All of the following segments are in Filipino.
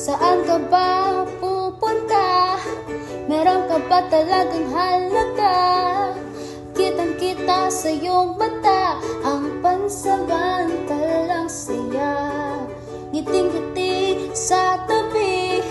Saan ka ba pupunta? Meron ka ba talagang halaga? Kitang-kita sa iyong mata ang pansamantalang saya. Ngiting-ngiti sa tabi,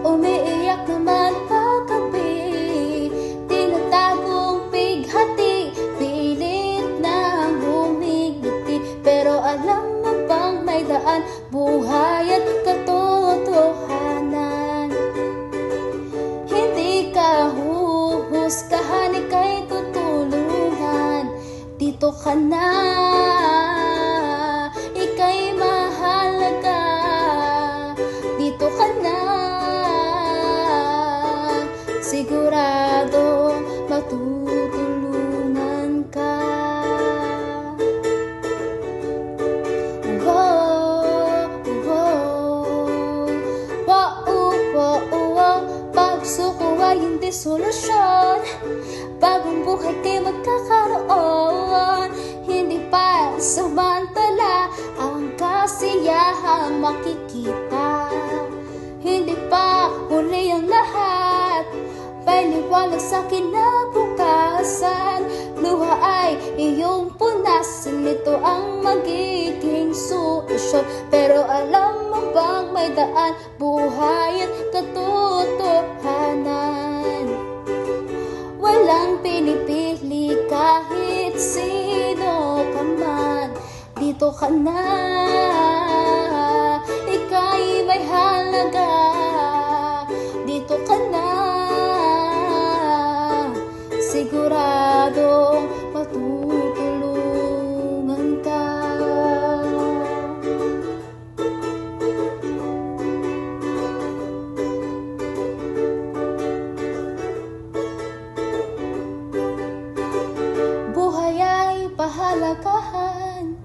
umiiyak naman paggabi. Tinatagong pighati, pilit na humingiti. Pero alam mo bang may daan, buhay at katotohanan. Hindi ka huhusgahan, ika'y tutulungan. Dito ka na, ika'y mahalaga. Dito ka na, siguradong matutulungan ka. Pagsuko ay hindi solusyon, bagong buhay kay magkakaroon. Hindi pa samantala ang kasiyahang makikita. Hindi pa huli ang lahat, may liwanag sa kinabukasan. Luha ay iyong punasan, ito ang magiging solusyon. Pero alam mo bang may daan, buhay at katotohanan. Walang pinipili kahit sino ka man. Dito ka na, ika'y may halaga. Dito ka na, siguradong matutulungan ka. Buhay ay pahalagahan,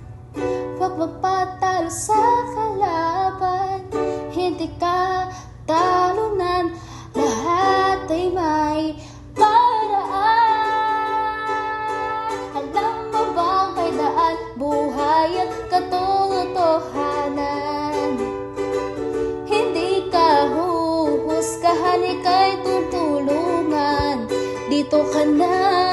huwag magpatalo sa kalaban. Hindi ka talunan, lahat ay may paraan. Alam mo bang may daan, buhay at katotohanan. Hindi ka huhusgahan, ika'y tutulungan. Dito ka na,